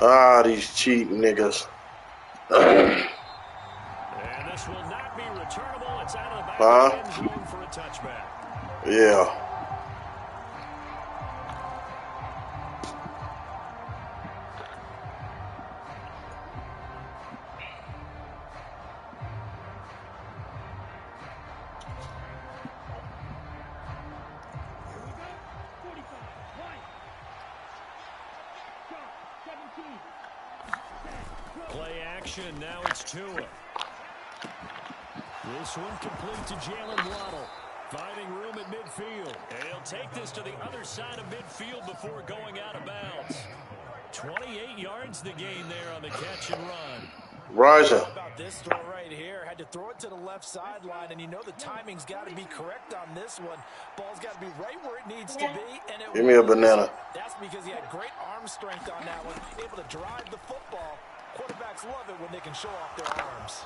Ah, these cheating niggas. And this will not be returnable. It's out of the back of the end zone for a touchback. Yeah. Play action, now it's Tua. This one complete to Jalen Waddle. Finding room at midfield. And he'll take this to the other side of midfield before going out of bounds. 28 yards the gain there on the catch and run. Rising. How about this throw right here? Had to throw it to the left sideline, and you know the timing's got to be correct on this one. Ball's got to be right where it needs to be. And it Give me a banana. That's because he had great arm strength on that one, able to drive the football. Quarterbacks love it when they can show off their arms.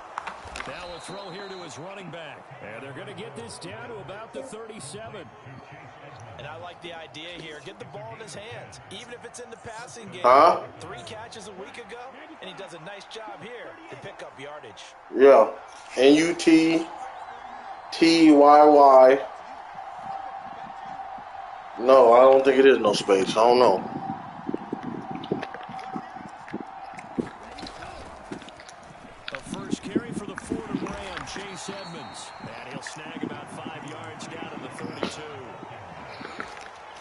Now a throw here to his running back. And they're going to get this down to about the 37. And I like the idea here. Get the ball in his hands, even if it's in the passing game. 3 catches a week ago, and he does a nice job here to pick up yardage. Yeah. N-U-T-T-Y-Y. No, I don't think it is no space. I don't know. A first carry for the Fordham Ram, Chase Edmonds. And he'll snag about 5 yards down to the 32.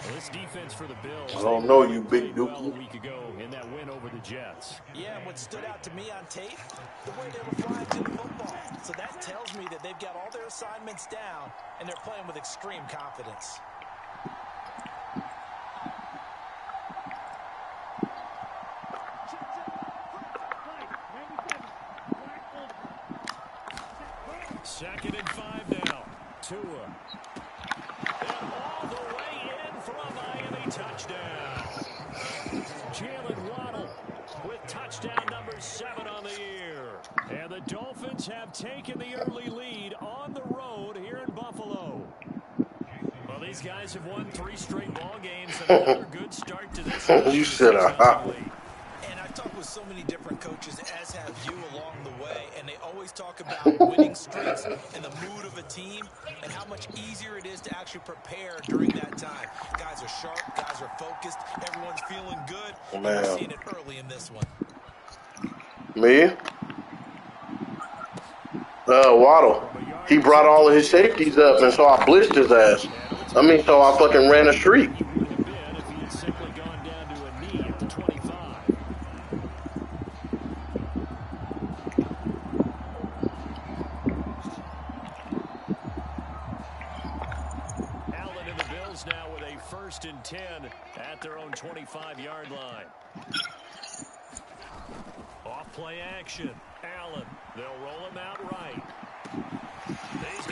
Well, this defense for the Bills. I don't know, you big dookie. Well, a week ago in that win over the Jets. Yeah, and what stood out to me on tape, the way they were flying to the football. So that tells me that they've got all their assignments down, and they're playing with extreme confidence. Second and 5 now. Tua. And all the way in for a Miami touchdown. Jalen Waddle with touchdown number 7 on the year. And the Dolphins have taken the early lead on the road here in Buffalo. Well, these guys have won 3 straight ball games and another good start to this. You said And I've talked with so many different coaches, as have you along the way, and they always talk about winning streaks and the mood of a team and how much easier it is to actually prepare during that time. Guys are sharp, guys are focused, everyone's feeling good, and we're seeing it early in this one. Me? Waddle. He brought all of his safeties up, and so I blitzed his ass. So I fucking ran a streak. Now with a 1st and 10 at their own 25-yard line. Off play action. Allen. They'll roll him out right. And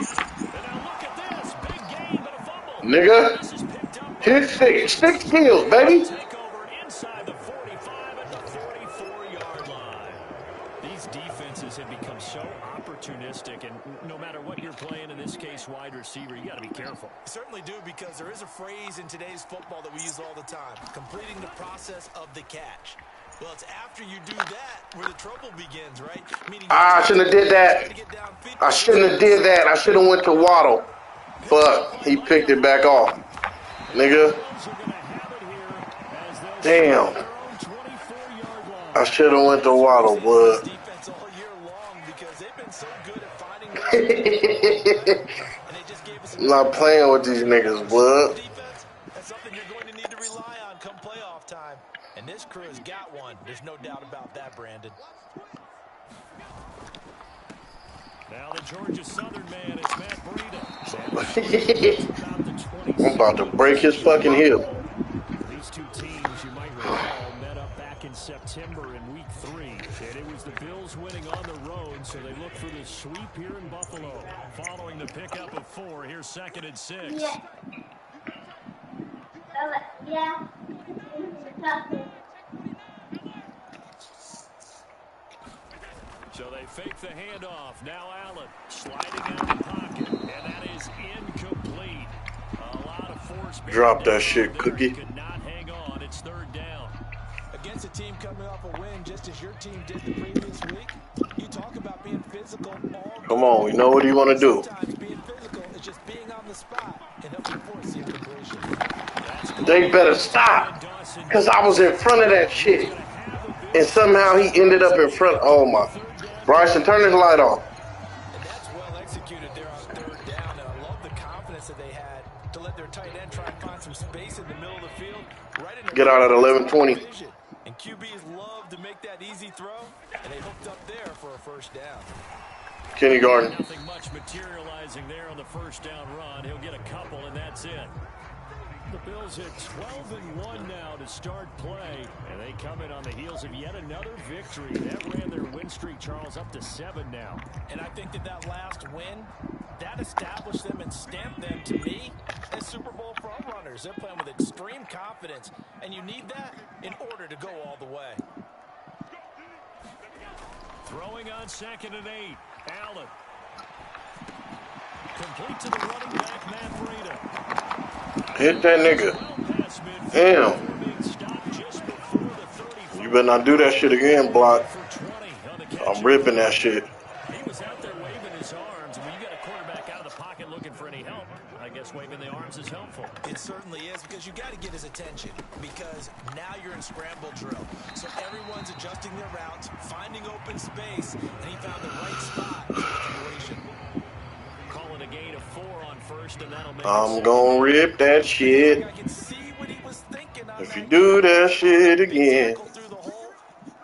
now look at this. Big gain, but a fumble. Nigga. Hit 6 kills, baby. Take over inside the 45 at the 44-yard line. These defenses have become so opportunistic, and no matter what you're playing, in this case wide receiver, you got to be careful. Certainly do, because there is a phrase in today's football that we use all the time: completing the process of the catch. Well, it's after you do that where the trouble begins, right? Meaning I shouldn't have did that. I shouldn't have did that. I should have went to Waddle. But he picked it back off. Nigga. Damn. I should have went to Waddle, but I'm not playing with these niggas, bud. That's something you're going to need to rely on come playoff time. And this crew has got one. There's no doubt about that, Brandon. Now the Georgia Southern man is Matt Breida. I'm about to break his fucking hip. These two teams, you might recall, met up back in September in week 3. And it was the Bills winning on the road, so they look for the sweep here in Buffalo. Following the pickup of 4, here's 2nd and 6. Yeah. So they fake the handoff. Now Allen sliding out of the pocket, and that is incomplete. A lot of force. Drop that shit, Cookie. Could not hang on. It's 3rd down. Against a team coming off a Come on, we know what you want to do. Sometimes being physical is just being on the spot and helping force the incompletion. They better stop, because I was in front of that shit. And somehow he ended up in front. Oh, my. Bryson, turn his light off. And that's well executed there on third down. And I love the confidence that they had to let their tight end try and find some space in the middle of the field. Right in the Get out at 11:20. And QBs love to make that easy throw, and they hooked up there for a first down. Kindergarten. Nothing much materializing there on the first down run. He'll get a couple, and that's it. The Bills at 12-1 now to start play, and they come in on the heels of yet another victory. That ran their win streak, Charles, up to 7 now. And I think that last win, that established them and stamped them, to me, as Super Bowl front runners. They're playing with extreme confidence, and you need that in order to go all the way. Throwing on 2nd and 8. Allen. Complete to the running back, Matt Breida. Hit that nigga. Damn. You better not do that shit again, Block. I'm ripping that shit. He was out there waving his arms. When you got a quarterback out of the pocket looking for any help, I guess waving the arms is helpful. It certainly is, because you got to get his attention, because now you're in scramble drill. So everyone's adjusting their routes, finding open space, and he found the right spot for the completion. Calling a gain of 4 on first, and that'll make I'm gonna rip that shit. I can see what he was thinking on If you do that shit again. through the hole,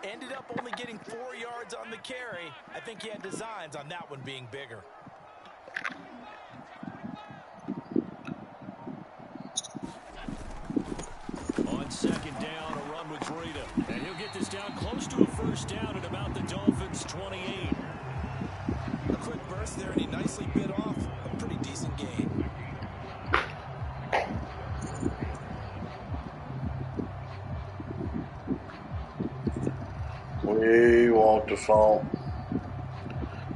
ended up only getting 4 yards on the carry. I think he had designs on that one being bigger. On 2nd down, a run with Breida. And he'll get this down close to a first down at about the Dolphins' 28. A quick burst there, and he nicely bit off a pretty decent gain. We want the funk.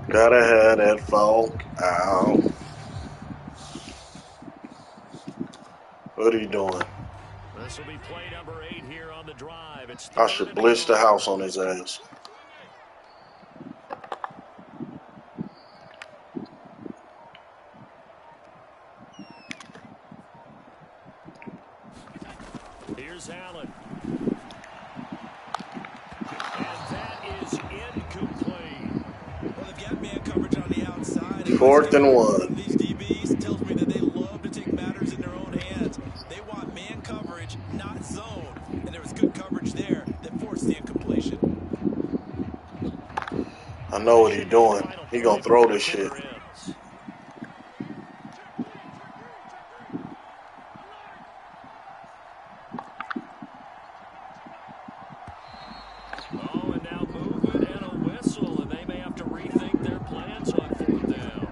Gotta have that funk out. What are you doing? This will be play number 8 here on the drive. I should blitz the house on his ass. Here's Allen. And that is incomplete. Well, they've got man coverage on the outside. 4th and 1. These DBs tells me that they love to take matters in their own hands. They want man coverage, not zone. And there was good coverage there that forced the incompletion. I know what he's doing. He gonna throw this shit. Oh, and now movement and a whistle, and they may have to rethink their plans on 4th down.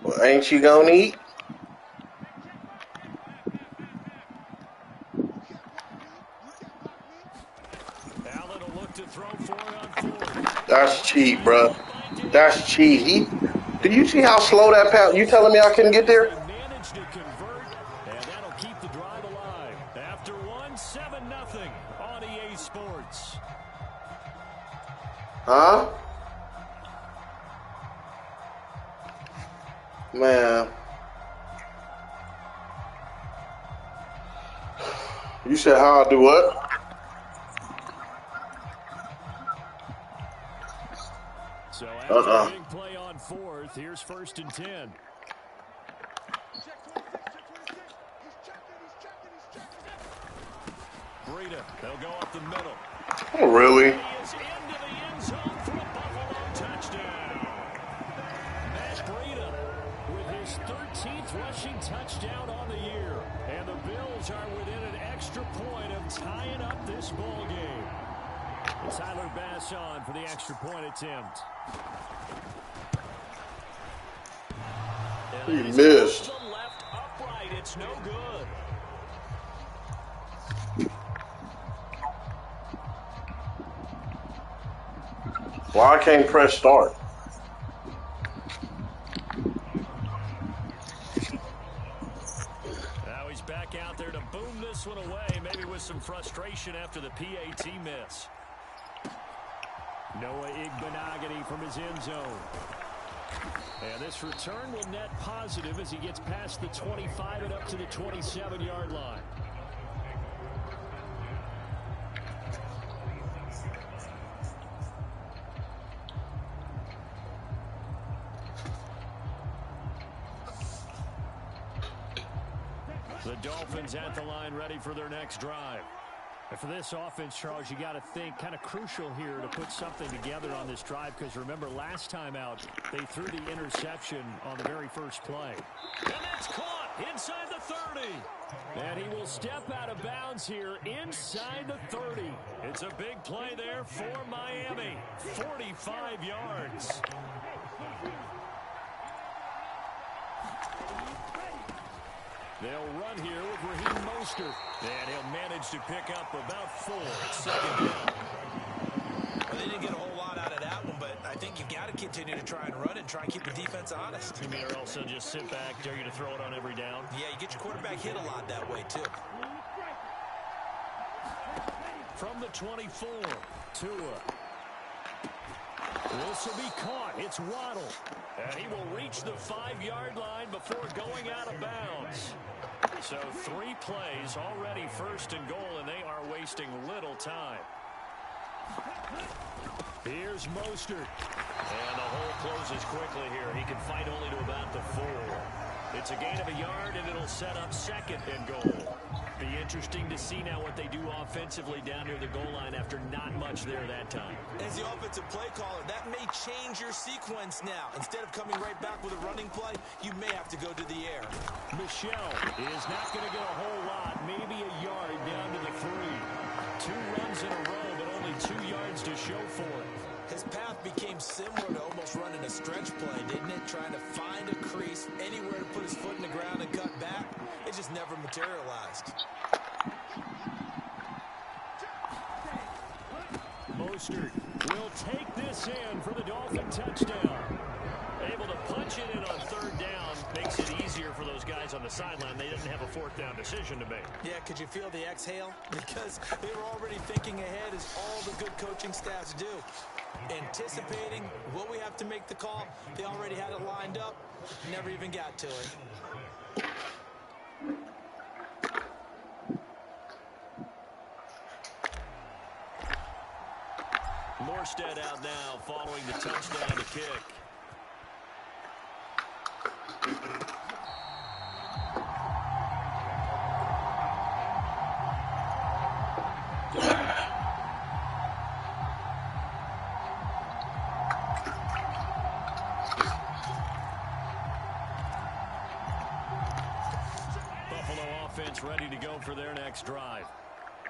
Well, ain't you gonna eat? Allen will look to throw 4 on 4th. That's cheap, bruh. That's cheap. Do you see how slow that pass? You telling me I couldn't get there? Managed to convert, and that'll keep the drive alive. After 1, 7-0 on EA Sports. Huh? Man. You said how I do what? So after big play on 4th, here's 1st and 10. Breida, they'll go up the middle. Oh, really? He is into the end zone for a Buffalo touchdown. Matt Breida with his 13th rushing touchdown on the year. And the Bills are within an extra point of tying up this ball game. Tyler Bass on for the extra point attempt. He missed. To the left upright, it's no good. Why I can't press start? Now he's back out there to boom this one away, maybe with some frustration after the PAT miss. Noah Igbenogany from his end zone. And this return will net positive as he gets past the 25 and up to the 27-yard line. The Dolphins at the line ready for their next drive. And for this offense, Charles, you got to think kind of crucial here to put something together on this drive because remember last time out they threw the interception on the very first play. And that's caught inside the 30. And he will step out of bounds here inside the 30. It's a big play there for Miami. 45 yards. They'll run here with Raheem Mostert. And he'll manage to pick up about 4 at second down. Well, they didn't get a whole lot out of that one, but I think you've got to continue to try and run and try and keep the defense honest. You mean or also just sit back, dare you to throw it on every down? Yeah, you get your quarterback hit a lot that way, too. From the 24, Tua. This will be caught. It's Waddle. And he will reach the 5-yard line before going out of bounds. So 3 plays already first and goal, and they are wasting little time. Here's Mostert. And the hole closes quickly here. He can fight only to about the 4. It's a gain of a yard, and it'll set up second and goal. Be interesting to see now what they do offensively down near the goal line after not much there that time. As the offensive play caller, that may change your sequence now. Instead of coming right back with a running play, you may have to go to the air. Michelle is not going to get a whole lot, maybe a yard down to the 3. 2 runs in a row, but only 2 yards to show for it. His path became similar to almost running a stretch play, didn't it? Trying to find a crease, anywhere to put his foot in the ground and cut back. It just never materialized. Mostert will take this in for the Dolphin touchdown. Able to punch it in on 3rd down makes it easier for those guys on the sideline. They didn't have a 4th down decision to make. Yeah, could you feel the exhale? Because they were already thinking ahead as all the good coaching staffs do. Anticipating, will we have to make the call? They already had it lined up, never even got to it. Morstead out now following the touchdown to kick. Buffalo offense ready to go for their next drive.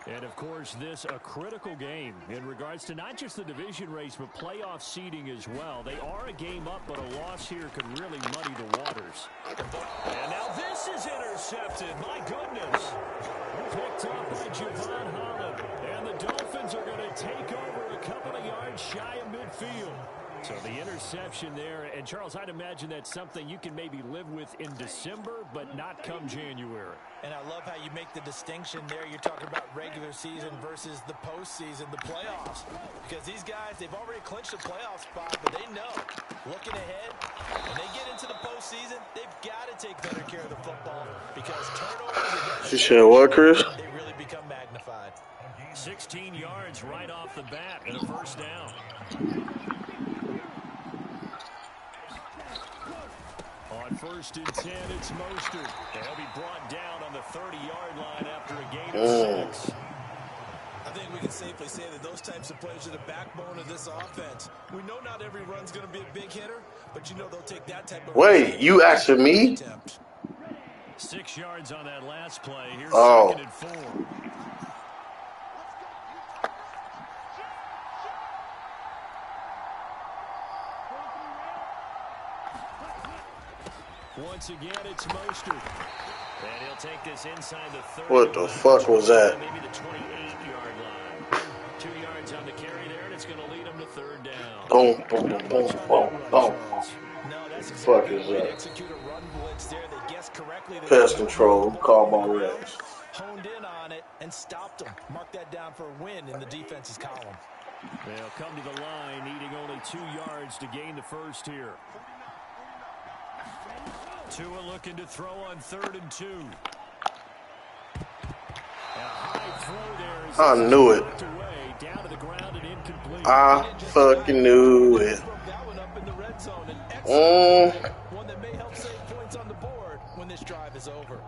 And, of course, this a critical game in regards to not just the division race, but playoff seeding as well. They are a game up, but a loss here could really muddy the waters. And now this is intercepted. My goodness. Picked up by Javon Holland. And the Dolphins are going to take over a couple of yards shy of midfield. So the interception there, and Charles, I'd imagine that's something you can maybe live with in December, but not come January. And I love how you make the distinction there. You're talking about regular season versus the postseason, the playoffs. Because these guys, they've already clinched a playoff spot, but they know, looking ahead, when they get into the postseason, they've got to take better care of the football because turnovers, You said what, Chris? they really become magnified. 16 yards right off the bat and a 1st down. On 1st and 10, it's Mostert. And he'll be brought down on the 30-yard line after a gain of 6. I think we can safely say that those types of plays are the backbone of this offense. We know not every run's going to be a big hitter, but you know they'll take that type of... Wait, you asking me? 6 yards on that last play. Here's 2nd and 4. Once again, it's Mostert. And he'll take this inside the 30. What the fuck was that? Maybe the 28-yard line. 2 yards on the carry there, and it's going to lead him to third down. Boom, boom, boom, boom, boom, boom. No, that's Fuck exactly is the way to that? execute a run blitz there. They guessed correctly. They Pest moved control, the call ball on ball the ground, Rex. honed in on it, and stopped them. Mark that down for a win in the defense's column. They'll come to the line, needing only 2 yards to gain the first here. Tua looking to throw on 3rd and 2. I knew it. I fucking knew it. One that may help save points on the board when this drive is over.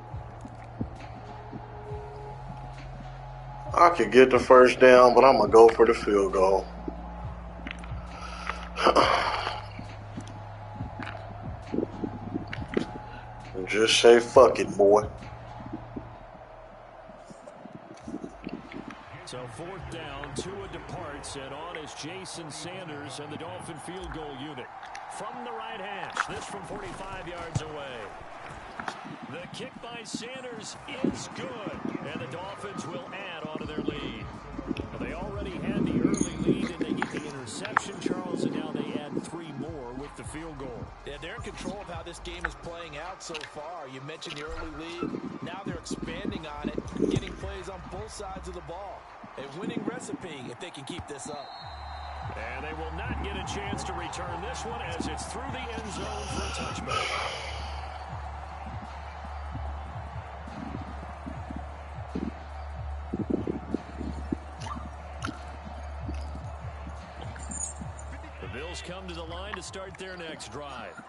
I could get the first down, but I'm going to go for the field goal. Just say fuck it, boy. So 4th down, Tua departs, and on is Jason Sanders and the Dolphin field goal unit. From the right hash, this from 45 yards away. The kick by Sanders is good, and the Dolphins will add onto their lead. Well, they already had the early lead, and they get the interception, Charles, and now they add 3 more with the field goal. Yeah, they're in control of how this game is playing out so far. You mentioned the early lead. Now they're expanding on it, getting plays on both sides of the ball. A winning recipe if they can keep this up. And they will not get a chance to return this one as it's through the end zone for a touchback. The Bills come to the line to start their next drive.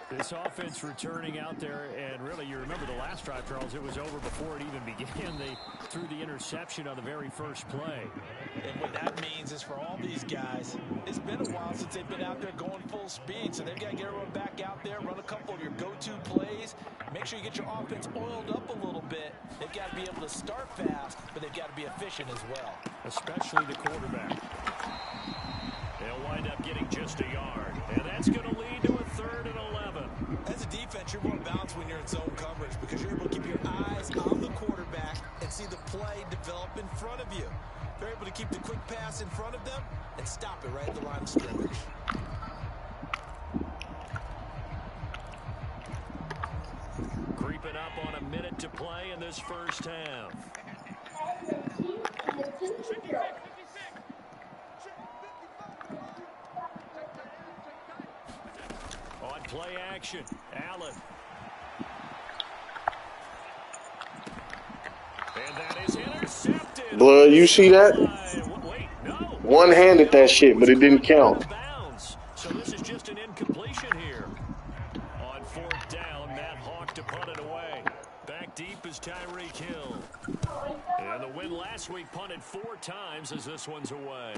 This offense returning out there, and really, you remember the last drive, Charles, it was over before it even began. They threw the interception on the very first play. And what that means is for all these guys, it's been a while since they've been out there going full speed, so they've got to get everyone back out there, run a couple of your go-to plays, make sure you get your offense oiled up a little bit. They've got to be able to start fast, but they've got to be efficient as well. Especially the quarterback. They'll wind up getting just a yard, and that's going to lead to a 3rd and 11. As a defense, you're more balanced when you're in zone coverage because you're able to keep your eyes on the quarterback and see the play develop in front of you. They're able to keep the quick pass in front of them and stop it right at the line of scrimmage. Creeping up on a minute to play in this first half. On play action, Allen. And that is intercepted. Blood, you see that? Wait, no. One-handed that shit, but it didn't count. So this is just an incompletion here. On 4th down, Matt Hawk to punt it away. Back deep is Tyreek Hill. And the win last week punted 4 times as this one's away.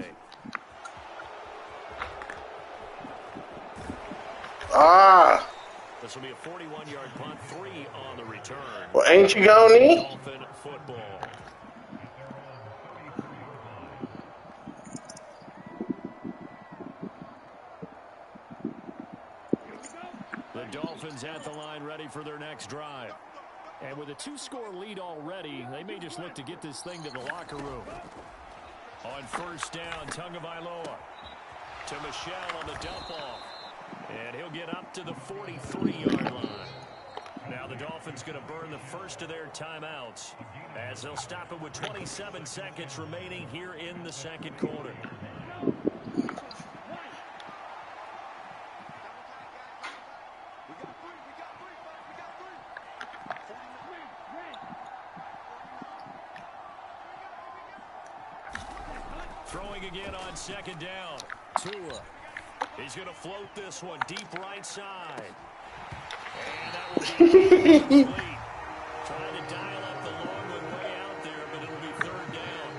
This will be a 41-yard punt, 3 on the return. Well, ain't you gonna need? Dolphin football. The Dolphins at the line ready for their next drive. And with a 2-score lead already, they may just look to get this thing to the locker room. On 1st down, Tagovailoa to Michelle on the dump off. And he'll get up to the 43-yard line. Now the Dolphins going to burn the first of their timeouts as they'll stop it with 27 seconds remaining here in the second quarter. Throwing again on 2nd down. Tua. He's going to float this one deep right side. And that will be complete. Trying to dial up the long one way out there, but it'll be 3rd down.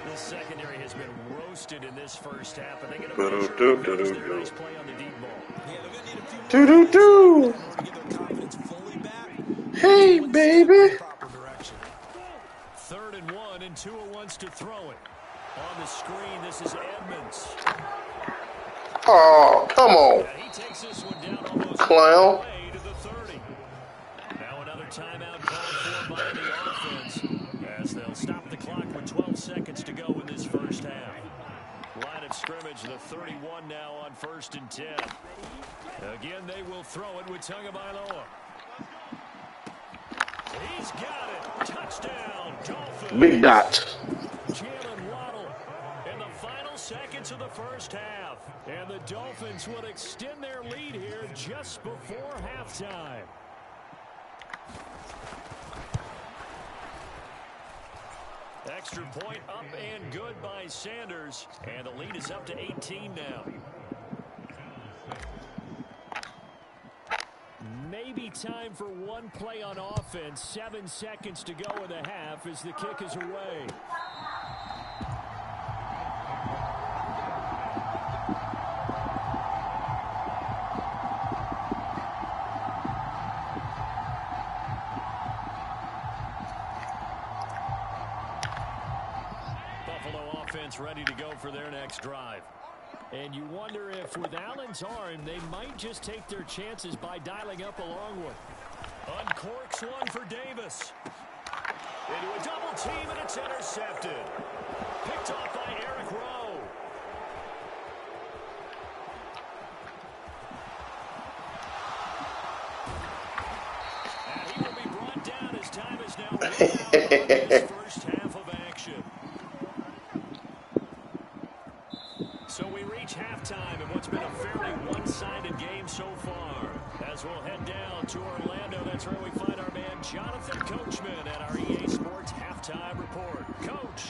This secondary has been roasted in this first half, and they get a nice play on the deep ball. Do-do-do. Hey, baby. 3rd and 1, and Tua wants to throw it. On the screen, this is Edmonds. Oh, come on. Yeah, he takes this one down almost Clown. to the 30. Now another timeout called for by the offense as they'll stop the clock with 12 seconds to go in this first half. Line of scrimmage, the 31 now on 1st and 10. Again, they will throw it with Tagovailoa. He's got it. Touchdown, Dolphins. Big dot. Jalen Waddle in the final seconds of the first half. And the Dolphins will extend their lead here just before halftime. Extra point up and good by Sanders. And the lead is up to 18 now. Maybe time for one play on offense. 7 seconds to go in the half as the kick is away. Buffalo offense ready to go for their next drive. And you wonder if with Allen's arm, they might just take their chances by dialing up a long one. Uncorks one for Davis. Into a double team, and it's intercepted. Picked off by Eric Rowe. And he will be brought down as time is now run out of this first half of action. So we reach halftime in what's been a fairly one-sided game so far. As we'll head down to Orlando, that's where we find our man Jonathan Coachman at our EA Sports Halftime Report. Coach.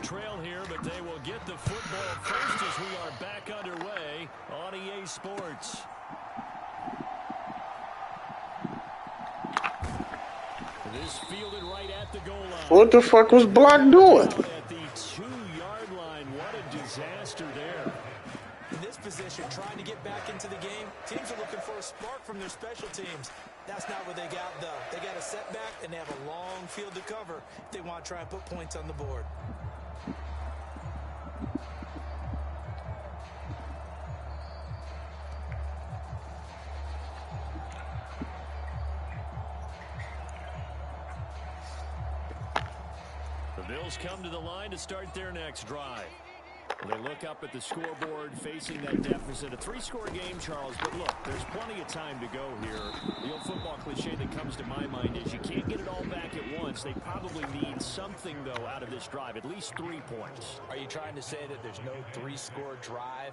Trail here, but they will get the football first as we are back underway on EA Sports. This fielded right at the goal line. What the fuck was Block doing? At the 2-yard line, what a disaster there. In this position, trying to get back into the game, teams are looking for a spark from their special teams. That's not what they got, though. They got a setback, and they have a long field to cover if they want to try and put points on the board. The Bills come to the line to start their next drive. They look up at the scoreboard facing that deficit. A 3-score game, Charles, but look, there's plenty of time to go here. The old football cliche that comes to my mind is you can't get it all back at once. They probably need something, though, out of this drive, at least 3 points. Are you trying to say that there's no 3-score drive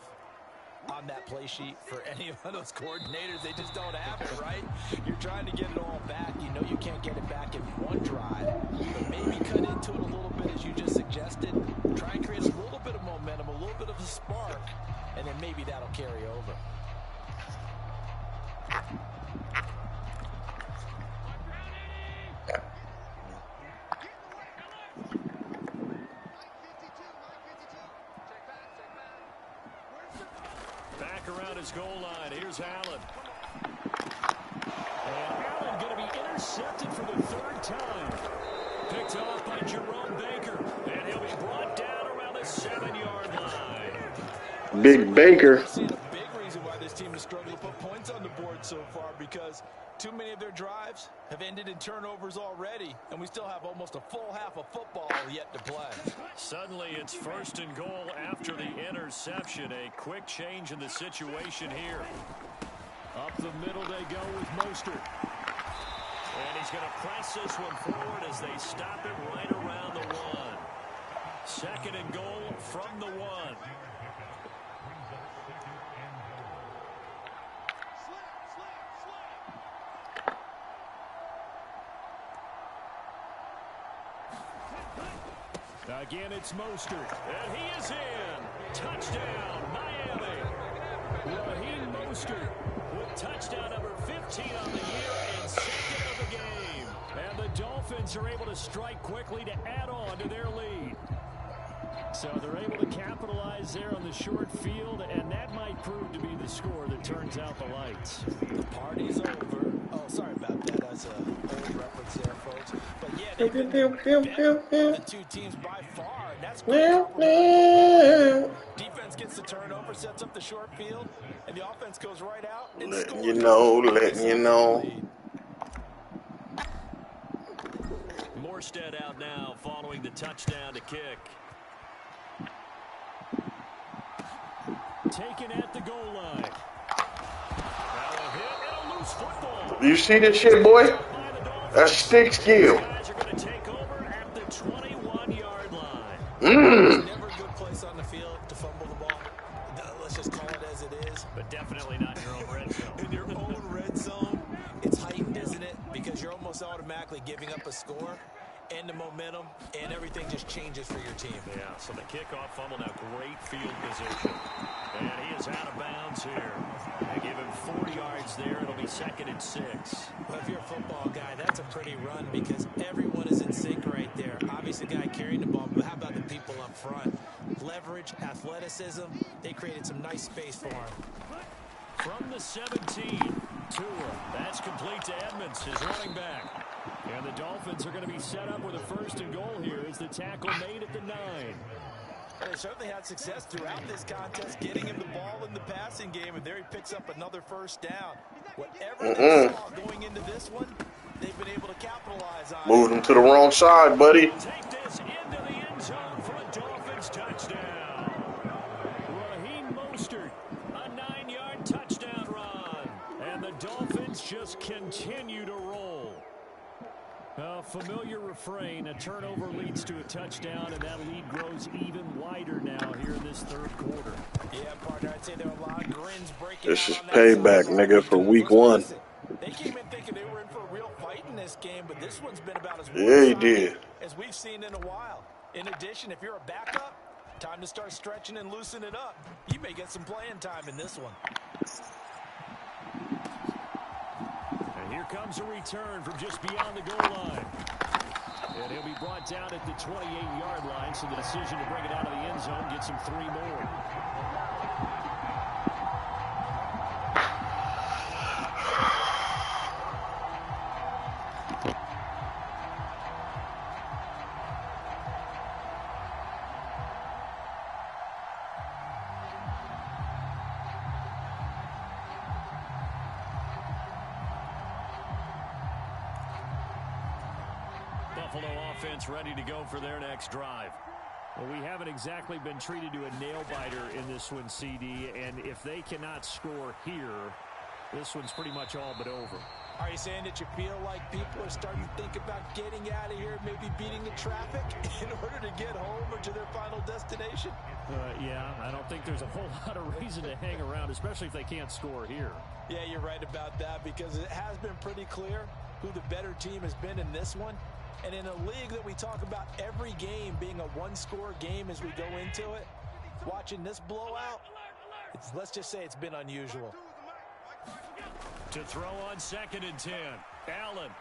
on that play sheet for any of those coordinators? They just don't have it, right? You're trying to get it all back. You know you can't get it back in one drive, but maybe cut into it a little bit as you just suggested. Try and create a little bit of momentum, a little bit of a spark, and then maybe that'll carry over. Back around his goal line. Here's Allen. And Allen going to be intercepted for the 3rd time. Picked off by Jerome Baker. And he'll be brought down around the 7-yard line. Big Baker. I see a big reason why this team has struggled to put points on the board so far, because too many of their drives have ended in turnovers already, and we still have almost a full half of football yet to play. Suddenly it's 1st and goal after the interception. A quick change in the situation here. Up the middle they go with Mostert. And he's going to press this one forward as they stop it right around the 1. 2nd and goal from the 1. Again, it's Mostert, and he is in. Touchdown, Miami. Raheem Mostert with touchdown number 15 on the year and 2nd of the game. And the Dolphins are able to strike quickly to add on to their lead. So they're able to capitalize there on the short field, and that might prove to be the score that turns out the lights. The party's over. Oh, sorry about that. That's an old reference there, folks. But yeah, they've been the 2 teams by far and that's great coverage. Defense gets the turnover, sets up the short field, and the offense goes right out and Letting scores. you know, letting you know. Morstead out now following the touchdown to kick. Taken at the goal line. Now a hit and a loose football. You see this shit, boy? That's stick skill. Guys are going to take over at the 21-yard line. It's never a good place on the field to fumble the ball. Let's just call it as it is. But definitely not in your own red zone. In your own red zone, it's heightened, isn't it? Because you're almost automatically giving up a score and the momentum, and everything just changes for your team. Yeah, so the kickoff fumble, now great field position. And he is out of bounds here. They give him 4 yards there. It'll be 2nd and 6. Well, if you're a football guy, that's a pretty run because everyone is in sync right there. Obviously, the guy carrying the ball, but how about the people up front? Leverage, athleticism, they created some nice space for him. From the 17, Tua. That's complete to Edmonds, his running back. And the Dolphins are going to be set up with a 1st and goal here as the tackle made at the 9. They certainly had success throughout this contest, getting him the ball in the passing game, and there he picks up another 1st down. Whatever they saw going into this one, they've been able to capitalize on. Moved him to the wrong side, buddy. Take this into the end zone for a Dolphins touchdown. Raheem Mostert, a 9-yard touchdown run. And the Dolphins just continue to roll. A familiar refrain, a turnover leads to a touchdown, and that lead grows even wider now here in this 3rd quarter. Yeah, partner, I'd say there are a lot of grins breaking This out is on that payback, side. nigga, for week 1. They came in thinking they were in for a real fight in this game, but this one's been about as Yeah, he did. as we've seen in a while. In addition, if you're a backup, time to start stretching and loosening it up. You may get some playing time in this one. And here comes a return from just beyond the goal line. And he'll be brought down at the 28-yard line, so the decision to bring it out of the end zone gets him 3 more. Buffalo offense ready to go for their next drive. Well, we haven't exactly been treated to a nail-biter in this one, CD, and if they cannot score here, this one's pretty much all but over. Are you saying that you feel like people are starting to think about getting out of here, maybe beating the traffic in order to get home or to their final destination? Yeah, I don't think there's a whole lot of reason to hang around, especially if they can't score here. Yeah, you're right about that because it has been pretty clear who the better team has been in this one. And in a league that we talk about every game being a one-score game as we go into it, watching this blowout, let's just say it's been unusual. To throw on 2nd and 10, Allen.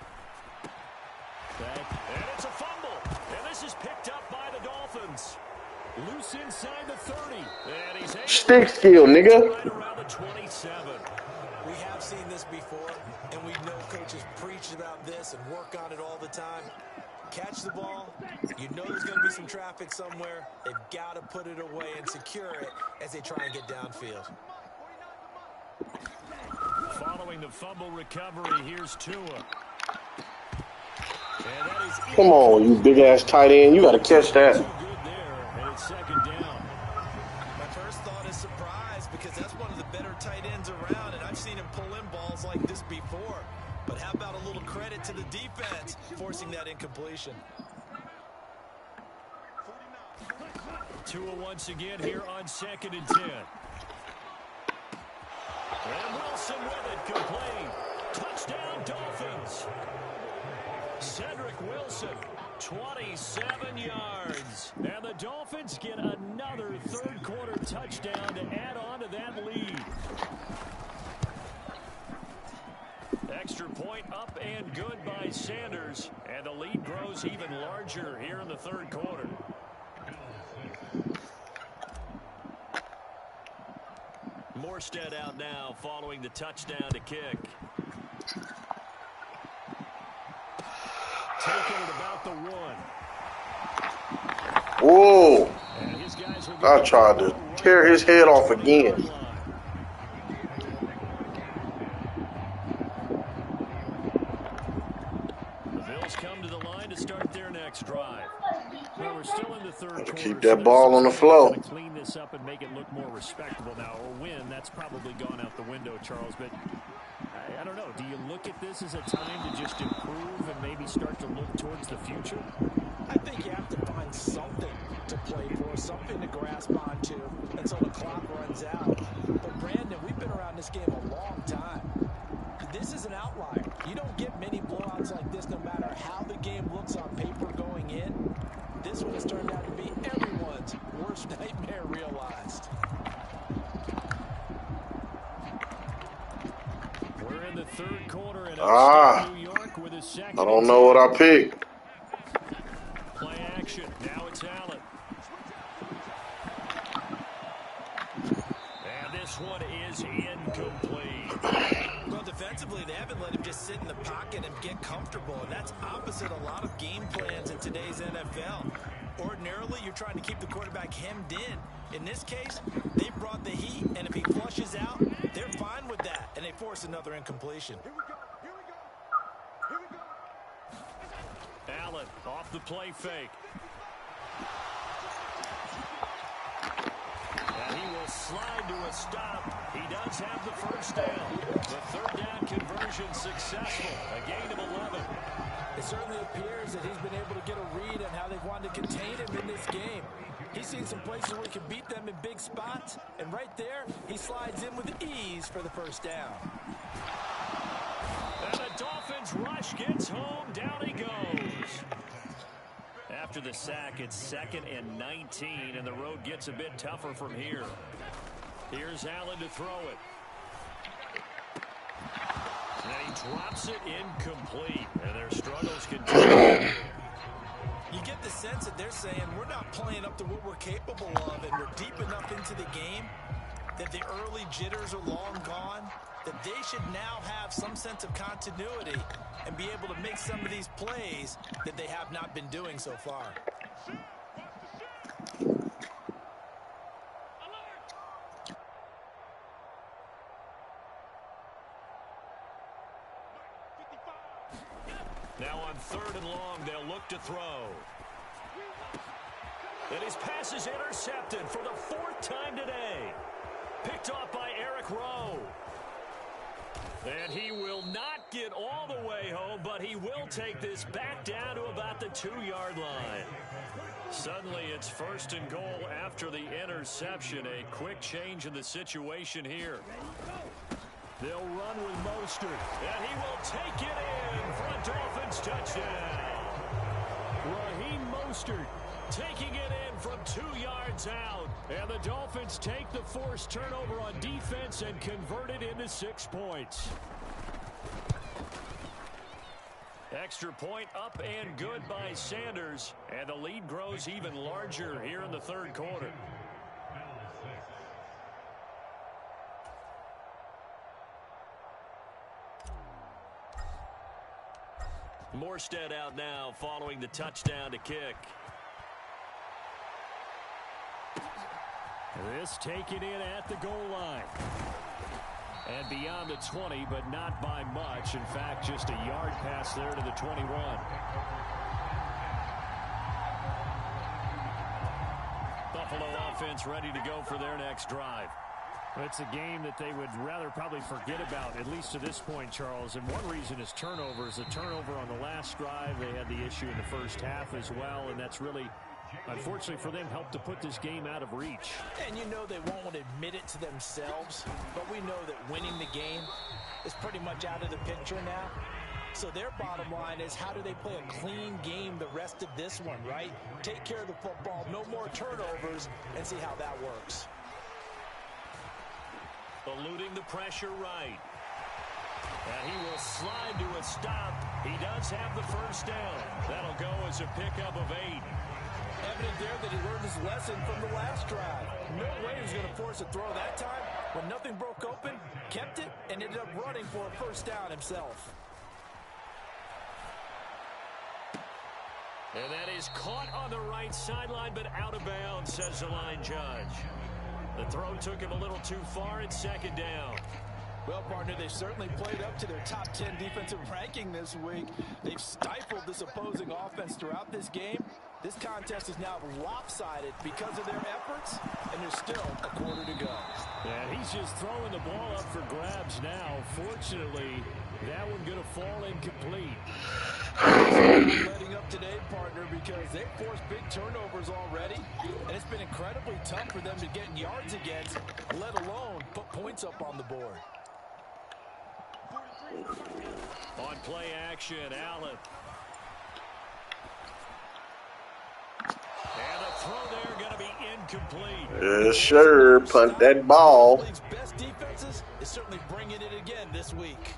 And it's a fumble. And this is picked up by the Dolphins. Loose inside the 30. And he's stick skill, nigga. Right around the 27. We have seen this before, and we know coaches preach about this and work on it all the time. Catch the ball. You know there's going to be some traffic somewhere. They've got to put it away and secure it as they try and get downfield. Following the fumble recovery, here's Tua. Come on, you big-ass tight end. You got to catch that. Too good there, and it's 2nd down. My first thought is surprise because that's one of the better tight ends around, and I've seen him pull in balls like this before. But how about a little credit to the defense forcing that incompletion? Tua once again here on 2nd and 10. And Wilson with it, complete. Touchdown, Dolphins. Cedric Wilson, 27 yards. And the Dolphins get another 3rd quarter touchdown to add on to that lead. Extra point up and good by Sanders. And the lead grows even larger here in the 3rd quarter. Morstead out now following the touchdown to kick. Taking it about the 1. Whoa. And his guys will I tried to tear his head off again. The Bills come to the line to start their next drive. Well, we're still in the third quarter. Keep that ball on the flow. To clean this up and make it look more respectable now. Or win, that's probably gone out the window, Charles. But I don't know. Do you look at this as a time to just improve and maybe start to look towards the future? I think you have to find something to play for, something to grasp onto until the clock runs out. But, Brandon, we've been around this game a long time. This is an outlier. You don't get many blowouts like this no matter how the game looks on paper going in. This one has turned out to be everyone's worst nightmare realized. We're in the third quarter in upstate New York with a second. I don't know what I picked. Play action. Now it's Allen. And this one is incomplete. Well, defensively, they haven't let him just sit in the pocket and get comfortable, and that's opposite a lot of game plans in today's NFL. Ordinarily, you're trying to keep the quarterback hemmed in. In this case, they brought the heat, and if he flushes out, they're fine with that, and they force another incompletion. Allen off the play fake. And he will slide to a stop. He does have the first down. The third down conversion successful. A gain of 11. It certainly appears that he's been able to get a read on how they've wanted to contain him in this game. He's seen some places where he can beat them in big spots, and right there, he slides in with ease for the first down. And the Dolphins rush gets home. Down he goes. After the sack, it's 2nd and 19, and the road gets a bit tougher from here. Here's Allen to throw it. And he drops it incomplete, and their struggles continue. You get the sense that they're saying we're not playing up to what we're capable of, and we're deep enough into the game that the early jitters are long gone, that they should now have some sense of continuity and be able to make some of these plays that they have not been doing so far. Now on 3rd and long, they'll look to throw. And his pass is intercepted for the 4th time today. Picked off by Eric Rowe. And he will not get all the way home, but he will take this back down to about the 2-yard line. Suddenly, it's 1st and goal after the interception. A quick change in the situation here. They'll run with Mostert, and he will take it in for a Dolphins touchdown. Raheem Mostert taking it in from 2 yards out, and the Dolphins take the forced turnover on defense and convert it into 6 points. Extra point up and good by Sanders, and the lead grows even larger here in the 3rd quarter. Morstead out now following the touchdown to kick. This taken in at the goal line. And beyond the 20, but not by much. In fact, just a yard pass there to the 21. Buffalo offense ready to go for their next drive. It's a game that they would rather probably forget about, at least to this point, Charles. And one reason is turnovers. A turnover on the last drive. They had the issue in the first half as well, and that's really, unfortunately for them, helped to put this game out of reach. And you know they won't admit it to themselves, but we know that winning the game is pretty much out of the picture now. So their bottom line is, how do they play a clean game the rest of this one, right? Take care of the football, no more turnovers, and see how that works. Eluding the pressure right. And he will slide to a stop. He does have the first down. That'll go as a pickup of 8. Evident there that he learned his lesson from the last drive. No way he was going to force a throw that time. When nothing broke open, kept it, and ended up running for a first down himself. And that is caught on the right sideline, but out of bounds, says the line judge. The throw took him a little too far. It's second down. Well, partner, they've certainly played up to their top 10 defensive ranking this week. They've stifled this opposing offense throughout this game. This contest is now lopsided because of their efforts, and there's still a quarter to go. Yeah, he's just throwing the ball up for grabs now. Fortunately, that one going to fall incomplete. Letting up today, partner, because they've forced big turnovers already, and it's been incredibly tough for them to get yards against, let alone put points up on the board. On play action, Allen. And the throw there going to be incomplete. Yes, sure. Punt that ball. The league's best defenses is certainly bringing it again this week.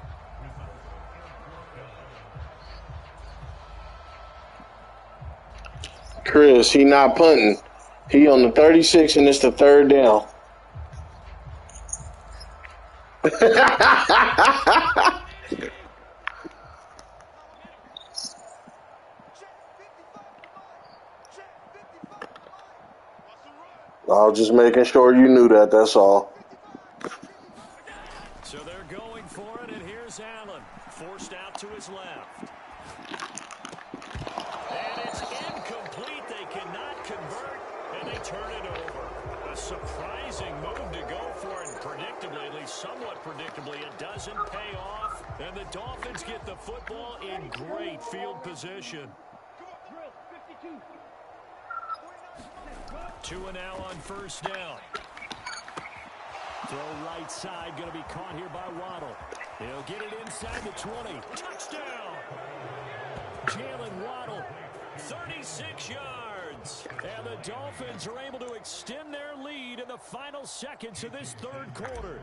Chris, he not punting. He on the 36 and it's the third down. I was just making sure you knew that, that's all. So they're going for it, and here's Allen. Forced out to his left. And it's incomplete. They cannot convert, and they turn it over. A surprising move to go for it, predictably, at least somewhat predictably. It doesn't pay off, and the Dolphins get the football in great field position. 2 and now on first down. Throw right side, going to be caught here by Waddle. He'll get it inside the 20. Touchdown! Jalen Waddle, 36 yards. And the Dolphins are able to extend their lead in the final seconds of this third quarter.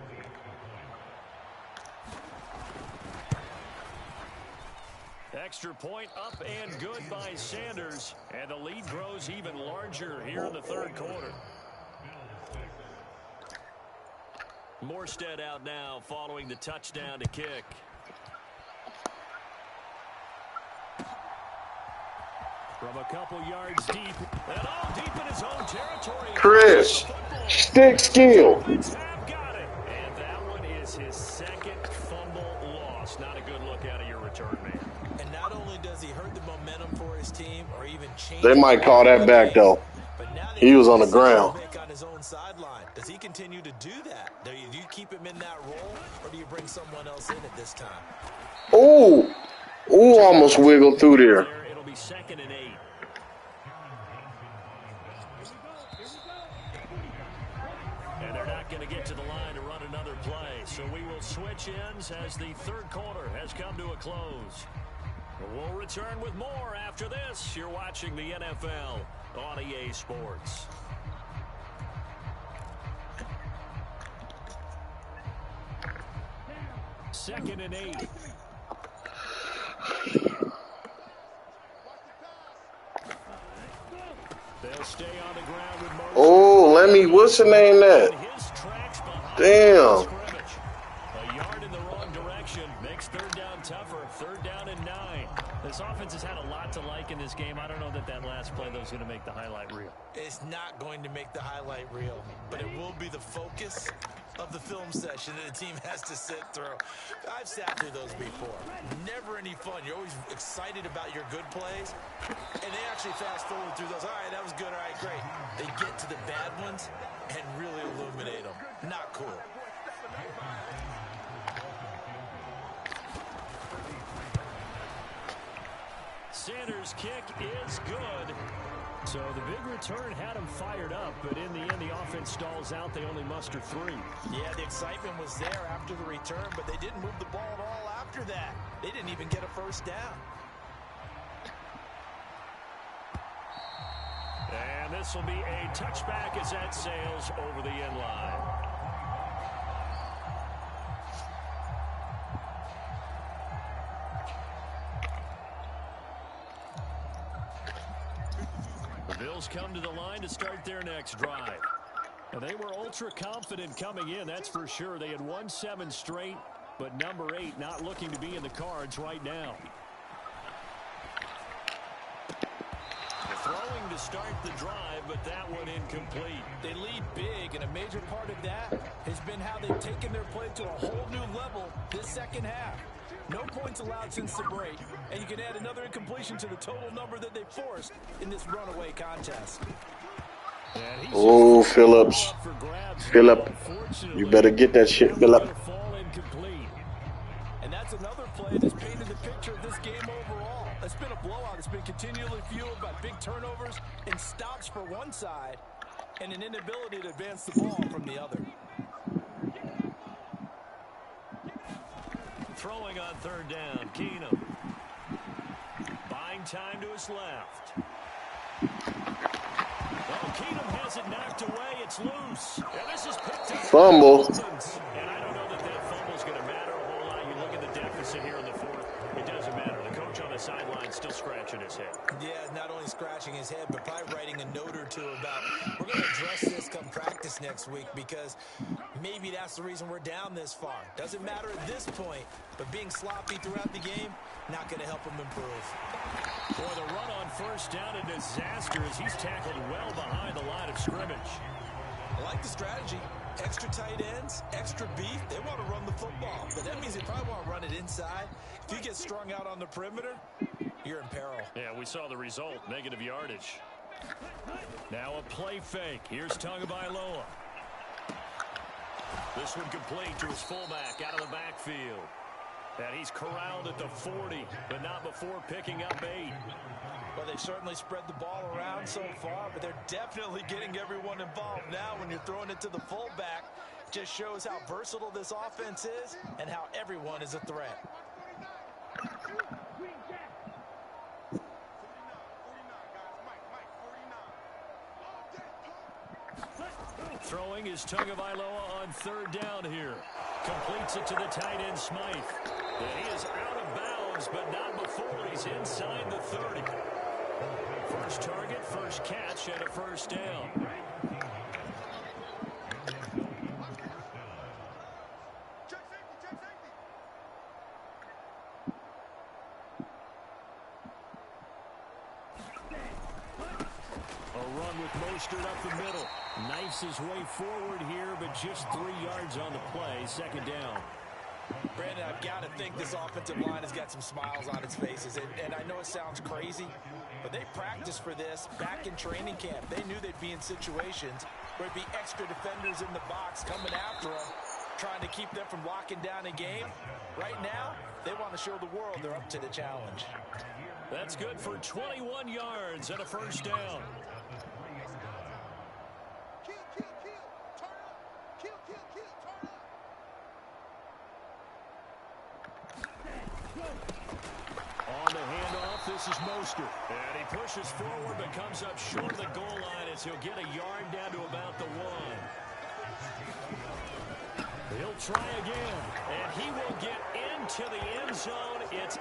Extra point up and good by Sanders. And the lead grows even larger here in the third quarter. Morstead out now following the touchdown to kick. From a couple yards deep. And all deep in his own territory. Chris, stick skill. Have got it. And that one is his second fumble loss. Not a good look out of your return man. And not only does he hurt the momentum for his team or even change, They might call that back, though. but now He was on the ground. on his own sideline. Does he continue to do that? Do you keep him in that role, or do you bring someone else in at this time? Ooh, almost wiggled through there. It'll be second and 8. And they're not going to get to the line to run another play. So we will switch ends as the third quarter has come to a close. We'll return with more after this. You're watching the NFL on EA Sports. Second and 8. They'll stay on the ground with Moses. Oh, what's the name that? Damn. A yard in the wrong direction makes third down tougher. Third down and 9. This offense has had a lot to like in this game. I don't know that last play, though, is going to make the highlight reel. It's not going to make the highlight reel, but it will be the focus of the film session that the team has to sit through. I've sat through those before. Never any fun. You're always excited about your good plays, and they actually fast forward through those. All right, that was good. All right, great. They get to the bad ones and really illuminate them. Not cool. Sanders' kick is good. So the big return had him fired up, but in the end, the offense stalls out. They only muster 3. Yeah, the excitement was there after the return, but they didn't move the ball at all after that. They didn't even get a first down. And this will be a touchback as that sails over the end line. The Bills come to the line to start their next drive. And they were ultra confident coming in, that's for sure. They had won 7 straight, but number 8 not looking to be in the cards right now. throwing to start the drive, but that one incomplete. They lead big, and a major part of that has been how they've taken their play to a whole new level this second half. No points allowed since the break, and you can add another incompletion to the total number that they forced in this runaway contest. Oh, Phillips. Phillip, you better get that shit, Phillip. And that's another play that's painted the picture of this game overall. It's been a blowout. It's been continually fueled by big turnovers and stops for one side and an inability to advance the ball from the other. Throwing on third down, Keenum. Buying time to his left. Oh, Keenum has it knocked away. It's loose. And this is picked up. Fumble. And I don't know that fumble's going to matter a whole lot. You look at the deficit here in the fourth. It doesn't matter. The coach on the sideline still scratching his head. Yeah, not only scratching his head, but probably writing a note or two about, we're going to address this come practice next week because maybe that's the reason we're down this far. Doesn't matter at this point, but being sloppy throughout the game, not going to help him improve. Boy, the run on first down, a disaster as he's tackled well behind the line of scrimmage. I like the strategy. Extra tight ends, extra beef. They want to run the football, but that means they probably want to run it inside. If you get strung out on the perimeter, you're in peril. Yeah, we saw the result, negative yardage. Now a play fake. Here's Tagovailoa. This one complete to his fullback out of the backfield. And he's corralled at the 40, but not before picking up 8. Well, they've certainly spread the ball around so far, but they're definitely getting everyone involved now. When you're throwing it to the fullback, just shows how versatile this offense is and how everyone is a threat. Throwing is Tagovailoa on third down here. Completes it to the tight end, Smythe. And he is out of bounds, but not before he's inside the 30. First target, first catch, and a first down. Mostert up the middle. Knifes his way forward here, but just 3 yards on the play. Second down. Brandon, I've got to think this offensive line has got some smiles on its faces. And I know it sounds crazy, but they practiced for this back in training camp. They knew they'd be in situations where it'd be extra defenders in the box coming after them, trying to keep them from locking down a game. Right now, they want to show the world they're up to the challenge. That's good for 21 yards and a first down. On the handoff, this is Mostert. And he pushes forward but comes up short of the goal line as he'll get a yard down to about the 1. He'll try again, and he will get into the end zone. It's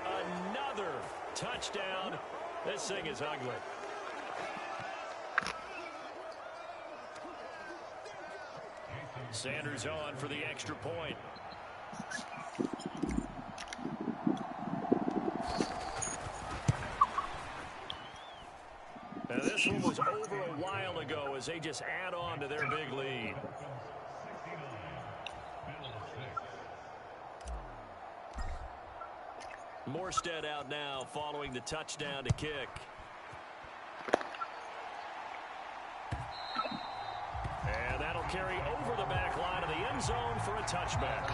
another touchdown. This thing is ugly. Sanders on for the extra point. Now this one was over a while ago as they just add on to their big lead. Morstead out now following the touchdown to kick. And that'll carry over the back line of the end zone for a touchback.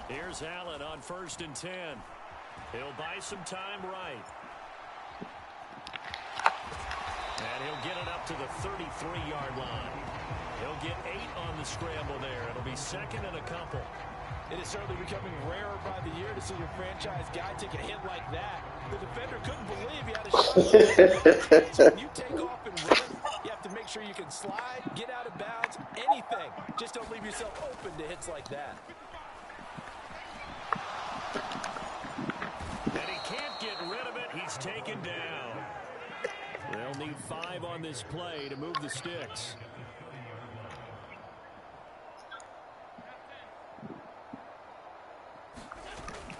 Here's Allen on 1st and 10. He'll buy some time right. And he'll get it up to the 33-yard line. He'll get 8 on the scramble there. It'll be second and a couple. It is certainly becoming rarer by the year to see your franchise guy take a hit like that. The defender couldn't believe he had a shot. So when you take off and run, you have to make sure you can slide, get out of bounds, anything. Just don't leave yourself open to hits like that. It's taken down. They'll need 5 on this play to move the sticks.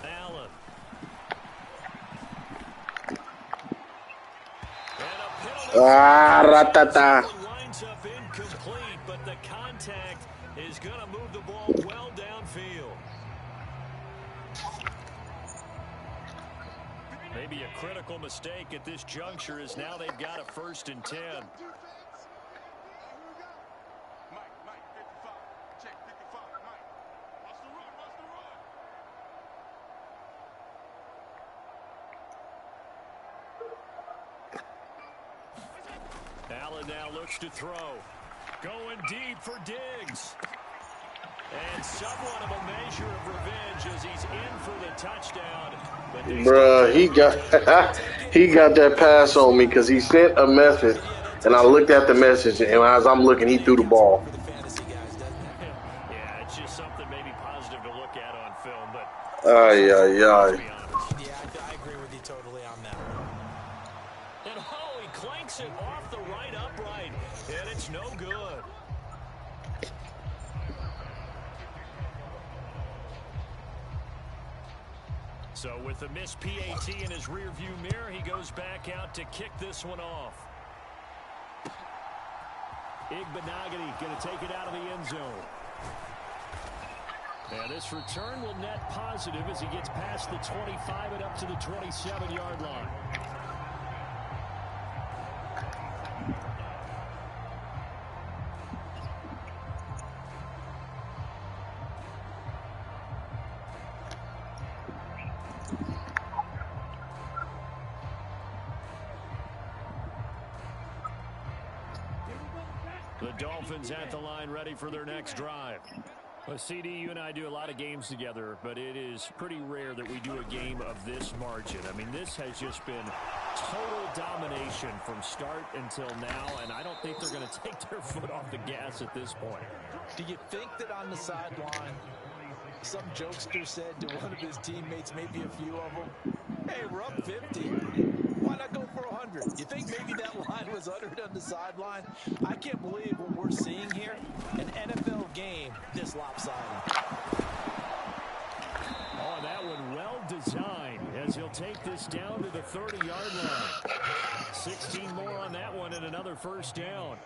Allen. Ratata. Winds up incomplete, but the contact is going to move the ball well downfield. Maybe a critical mistake at this juncture is now they've got a 1st and 10. Allen now looks to throw. Going deep for Diggs. And somewhat of a measure of revenge as he's in for the touchdown. Bruh, he got that pass on me because he sent a message, and I looked at the message, and as I'm looking, he threw the ball. Yeah, it's just something maybe positive to look at on film, but Yeah, I agree with you totally on that. And he clanks it off the right upright, and it's no good. So with the missed PAT in his rearview mirror, he goes back out to kick this one off. Igbenogany going to take it out of the end zone. And this return will net positive as he gets past the 25 and up to the 27-yard line. The Dolphins at the line ready for their next drive. Well, CD, you and I do a lot of games together, but it is pretty rare that we do a game of this margin. I mean, this has just been total domination from start until now, and I don't think they're going to take their foot off the gas at this point. Do you think that on the sideline, some jokester said to one of his teammates, maybe a few of them, hey, we're up 50. Why not go for 100? You think maybe that line was uttered on the sideline? I can't believe what we're seeing here. An NFL game this lopsided. Oh, that one well designed as he'll take this down to the 30-yard line. 16 more on that one and another 1st down.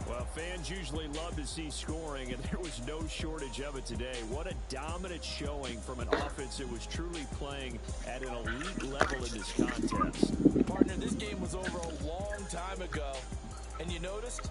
Well, fans usually love to see scoring, and there was no shortage of it today. What a dominant showing from an offense that was truly playing at an elite level in this contest. Partner, this game was over a long time ago, and you noticed